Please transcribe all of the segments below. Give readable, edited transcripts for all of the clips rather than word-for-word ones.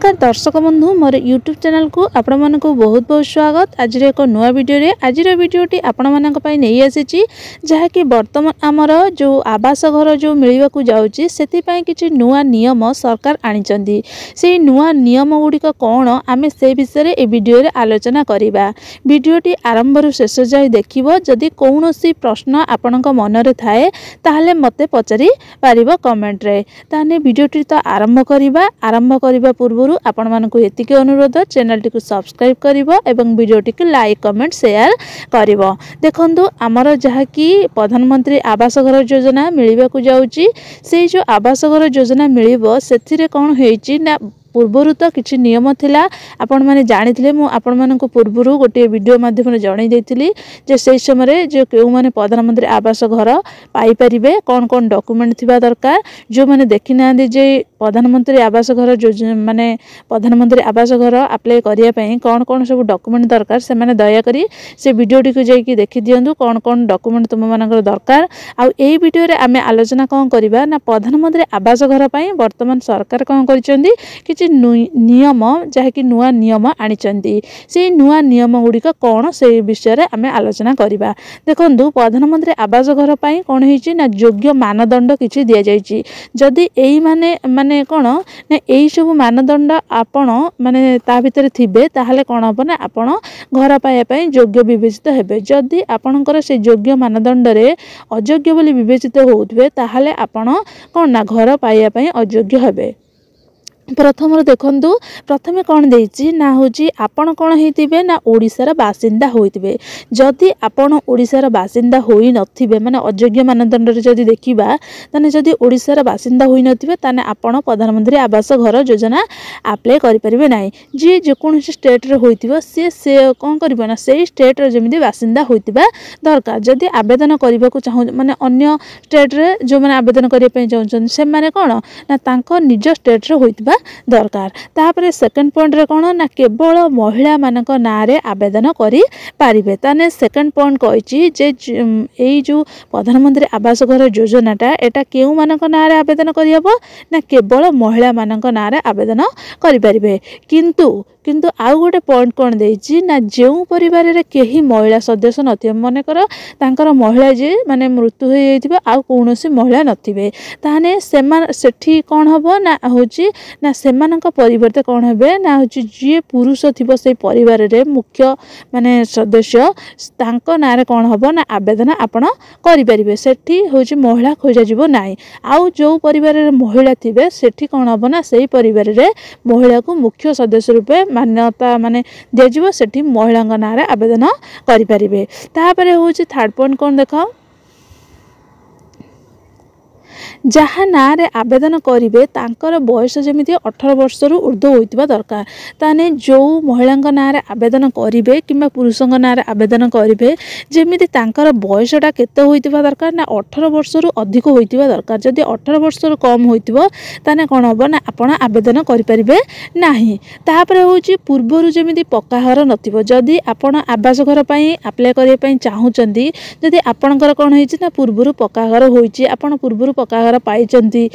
नमस्कार दर्शक बंधु मोर यूट्यूब चैनल को आपण मानक बहुत बहुत स्वागत। आज एक नुआ वीडियो रे आज वीडियोटी आपण मानक पई नहीं आसी जहाँकि वर्तमान आमर जो आवास घर जो मिलवा को जाउची सेति पई किछि नुआ नियम सरकार आनिचंदी। से नुआ नियम गुड़िक कौन आमे से विषय ए वीडियो रे आलोचना करिबा। वीडियोटी आरंभ रु शेष जाय देखिबो। जदि कोनोसी प्रश्न आपणक मन रे थाए ताहले मते पचारि पारिबो कमेंट रे। ताने वीडियोटी तो आरंभ करबा पूर्व आपण मानक एतिके अनुरोध चैनल टी को सब्सक्राइब करिवो एवं वीडियोटी को लाइक कमेंट शेयर करिवो। देखंतु आमर जहाँ कि प्रधानमंत्री आवास घर योजना मिलवा को जाउची से जो आवास घर योजना मिलिबो सेथिरे कोन होईची ना पूर्वर तो किसी नियम थिला आपण माने जानिथिले। मु आपण मानक पूर्वर गोटे वीडियो माध्यम जणाई देथिली जे से समय जो केउ माने प्रधानमंत्री आवास घर पाई परिबे कोन कोन डॉक्यूमेंट थिबा दरकार। जो माने देखि नांदी जे प्रधानमंत्री आवास घर जो माने प्रधानमंत्री आवास घर अप्लाई करिया पई कोन कोन सब डॉक्यूमेंट दरकार से माने दया करी से वीडियोटी को जाई देखि दियंतु कोन कोन डॉक्यूमेंट तुम मानकर दरकार। आ एई वीडियो रे आमे आलोचना कोन करिबा ना प्रधानमंत्री आवास घर पई वर्तमान सरकार कोन करिसेंदी कि नियम जहाँकि नुआ नियम आनिचंदी। से नुआ नियम गुड़िक कौन से विषय रे आमे आलोचना करिबा। देखंतु प्रधानमंत्री आवास घर पई कोन होईची ना योग्य मानदंड किछि दिया जाईची। जदि एई माने कोन ना एई सब मानदंड आपण माने ता भितर थिबे ताहले कोन हबो ना आपण घर पाया पई योग्य विवेचित हेबे। जदि आपणकर से योग्य मानदंड रे अयोग्य बोली विवेचित होउतबे ताहले आपण कोन ना घर पाया पई अयोग्य हेबे। प्रथम देखंतु प्रथमे कौन देइछि ना होची आपण कौन हेतिबे ना ओडिसार बासिंदा होइतबे। जदि आपण ओडिसार बासिंदा होई नथिबे माने अयोग्य मानदंड रे जदि देखिबा तने जदि ओडिसार बासिंदा होई नथिबे तने आपण प्रधानमंत्री आवास घर योजना अप्लाई करि परिबे नाही। जे जे कोनोसी स्टेट रे होइतिबो से कोन करिबो ना सेही स्टेट रे जेमिति बासिंदा होइतिबा दरकार। जदि आवेदन करबा को चाहू माने अन्य स्टेट रे जो माने आवेदन करिया पई चाहउछन से माने कोन ना तांको निज स्टेट रे होइतिबा दरकार। तापरे सेकंड पॉइंट रे कोन ना केवल महिला मानक ना रे आवेदन करि पारिबे। ताने सेकंड पॉइंट कहिछि जे एई जो प्रधानमंत्री आवास घर योजनाटा एटा केउ मानक ना रे आवेदन करि हबो ना केवल महिला मानक ना रे आवेदन करि पारिबे। किंतु आउ गोटे पॉइंट कौन देइछि ना जो परिवार रे केही महिला सदस्य नथिबे मानेकर तांकर महिला जे माने मृत्यु हो जाइथिबे आ कोनोसी महिला नथिबे ताने सेठी कोन हबो ना होछि ना सेमानक परिवर्ते कोन हेबे ना होछि जे पुरुष थिबो से परिवार रे मुख्य माने सदस्य तांक नारे कोन हबो ना आवेदन आपण करि परिबे। सेठी होछि महिला खोजा जिवो नाही। आउ जो परिवार रे महिला थिबे सेठी कोन हबो ना सेही परिवार रे महिला को मुख्य सदस्य रूपे मान्यता माने दिजिवो सेठी महिला नारे आवेदन करि परिबे। तापरे होछि थर्ड पॉइंट कोन देखो जहाँ ना रे आवेदन करिवे तांकर बयस जेमिति 18 वर्ष रु ऊर्ध्व होइतिबा दरकार। ताने जो महिला ना रे आवेदन करिवे किबा पुरुष ना रे आवेदन करिवे जेमिति तांकर बयसटा केते होइतिबा दरकार ना 18 वर्ष रु अधिक होइतिबा दरकार। जदि 18 वर्ष रु कम होइतिबो ताने कोन हबो ना आपण आवेदन करि परिबे नाही। तापरे होछि पूर्वरु जेमिति पक्का घर नथिबो। जदि आपण आवास घर पई अप्लाई करिया पई चाहूचंदी जदि आपणकर कोन होइछि ना पूर्वरु पक्का घर होइछि आपण पूर्वरु पक्का घर पाइचंती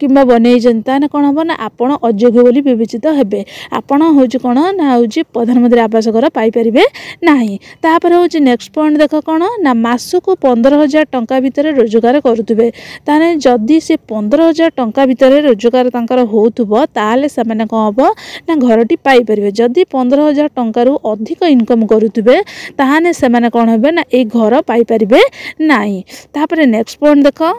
किंबा बनैचंती ताने कोन हबो ना आपण अयोग्य बोली विवेचित हेबे। आपण होछि कोन ना होछि प्रधानमंत्री आवास घर पाई परिबे नाही। तापर होछि नेक्स्ट पॉइंट देखो कोन ना मासको 15,000 टंका भितर रोजगार करूतबे। ताने जदी से 15,000 टंका भितर रोजगार तांकर होउतबो ताले से माने कोन हबो ना घरटी पाई परिबे। जदी 15,000 टंका रु अधिक इनकम करूतबे ताहाने से माने कोन हेबे ना ए घर पाई परिबे नाही। तापर नेक्स्ट पॉइंट देखो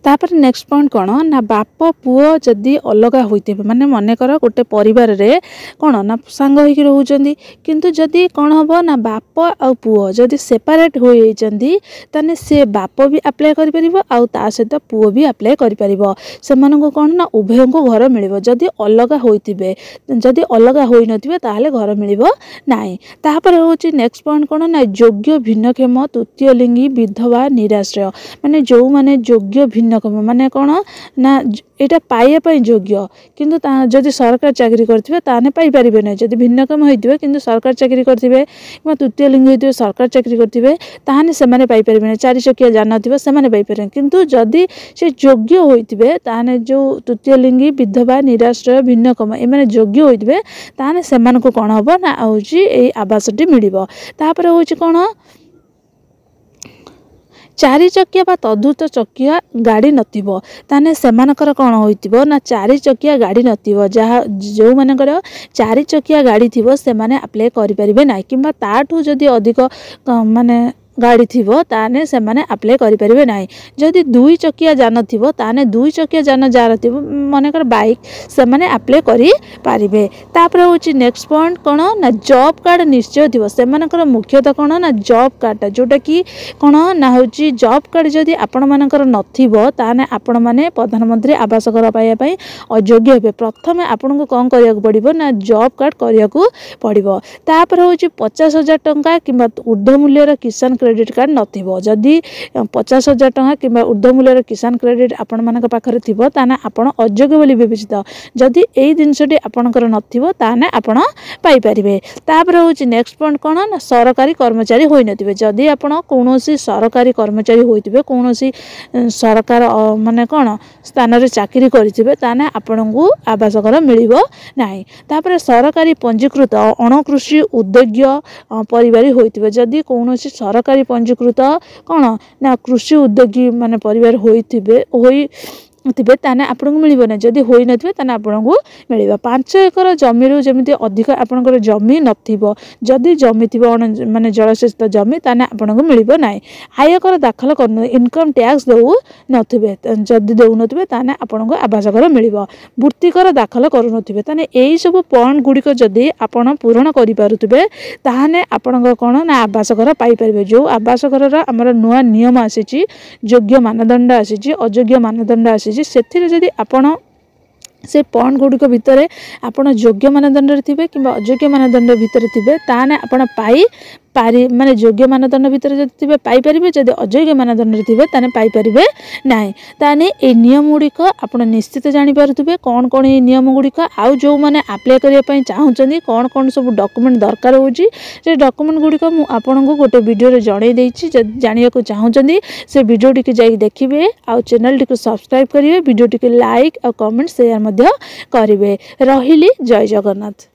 तापर नेक्स्ट पॉइंट कौन ना बाप पुओ जदि अलग होते माने मनेकर गोटे परिवार रे कौन ना सांग होइकी रहउचंदी किंतु जदि कौन हबो ना बाप आ पुओ जदि सेपरेट हो जाइचंदी ताने से बाप भी अप्लाई करि परिबो आ ता सहित पुओ भी अप्लाई करि परिबो। सेमानन को कौन ना उभय को घर मिलिबो। जदि अलग होइतिबे जदि अलग होई नथिबे ताहले घर मिलिबो नाही। तापर होची नेक्स्ट पॉइंट कौन ना योग्य भिन्नक्षम तृतीय लिंगी विधवा निराश्रय माने जो माने योग्य भिन्नक्षम माने कौन ना यहाँ पाइबापी योग्य किंतु जदि सरकार चाकरी करथिबे ताने पाई परिबे नै जदि भिन्नक्षम होइथिबे किंतु सरकार चाकरी करथिबे कि तृतीय लिंग होइथिबे सरकार चाकरी करथिबे ताने सेमाने पाई परिबे नै चारि चकिया जान थिबे सेमाने पाई परिबे किंतु जदि से योग्य होइथिबे ताने जो तृतीय लिंगी विधवा निराश्रय भिन्नक्षम एमाने योग्य होइथिबे ताने सेमानको कोन हबो ना होची एई आवासटी मिलिबो तापर होची कोन चारि चकिया बा तदुत चकिया गाड़ी नथिबो ताने सेमानकर कोन होइतिबो ना चारि चकिया गाड़ी नथिबो जहा जो मानकर चारि चकिया गाड़ी थिबो सेमाने अप्लाई करि परिबे नै किबा ताठू जदि अधिक माने गाड़ी थिबो ताने सेमाने अप्लाई करि परिबे नै जदि दुई चकिया जान थिबो ताने दुई चकिया जान जार थिबो मानेकर बाइक सेमाने अप्लाई करि पारिबे तापर होची नेक्स्ट पॉइंट कोन ना जॉब कार्ड निश्चय थिबो सेमानकर मुख्यतः कोन ना जॉब कार्ड जोटा कि कोन ना होची जॉब कार्ड जदि आपण मानकर नथिबो ताने आपण माने प्रधानमंत्री आवास घर पाइया पई अयोग्य हेबे प्रथमे आपण को कोन करिया पड़िबो ना जॉब कार्ड करिया को पड़िबो तापर होची 50,000 टंका किबा ऊर्ध्व मूल्यर किसान क्रेडिट कार्ड नथिबो जदि 50,000 टंका किबा ऊर्ध्व मूल्यर किसान क्रेडिट आपण मानक पाखरे थिबो ताने आपण अयोग्य बोली विवेचित जदि एई जिनसटी आपणकर नथिबो ताने आपण पाई परिबे तापर होची नेक्स्ट पॉइंट कोन ना सरकारी कर्मचारी होई नथिबे जदि आपण कोनोसी सरकारी कर्मचारी होइथिबे कोनोसी सरकार माने कोन स्थान रे चाकरी करथिबे ताने आपणकू आवास घर मिलिबो नाही तापर सरकारी पंजीकृत अणकृषि उद्योग्य परिवार होइथिबे जदि कोनोसी सरकारी पंजीकृत कौन ना कृषि उद्योगी माने परिवार होइथिबे थिबे ताने आपनको मिलिबो ना जदि होई नथिबे ताने आपनको मिलिबो 5 एकर जमी रु जेमिति अधिक आपनकर जमी नथिबो जदि जमी थिबो माने जलसेचित जमी ताने आपनको मिलिबो नाही आयकर दाखल करन इनकम टैक्स दउ नथिबे जदि दउ नथिबे ताने आपनको आवास घर मिलिबो वृत्ति कर दाखल करू नथिबे ताने एई सब पॉइंट गुडी को जदि आपण पूर्ण करि पारुथिबे ताने आपनको कोन ना आवास घर पाई परिबे जो आवास घर रा हमर नुवा नियम आसीची योग्य मानदंड आसीची अयोग्य मानदंड आसी से जदि आपण से पॉइंट गुड़िक भितर आपण योग्य मानदंड थे कि अयोग्य मानदंड भितर थे ताने आपण पाई पारि माने योग्य मानदंड भितर जदि थे पाई परिबे जदि अयोग्य मानदंड थे ताने पाई परिबे नाही ताने ए नियम गुड़िक आपण निश्चित जानि पारुथिबे कोन कोन ए नियम गुड़िक आउ जो माने अप्लाई करिया पई चाहुचंदी कोन कोन सब डॉक्यूमेंट दरकार होची जे डॉक्यूमेंट गुड़िक मु आपण को गोटे वीडियो रे जणै देछि जदि जानिया को चाहुचंदी से वीडियो टिके जाई देखिबे आउ चैनल टिके सब्सक्राइब करिवे वीडियो टिके लाइक और कमेंट शेयर मध्य करिवे रहिली जय जगन्नाथ।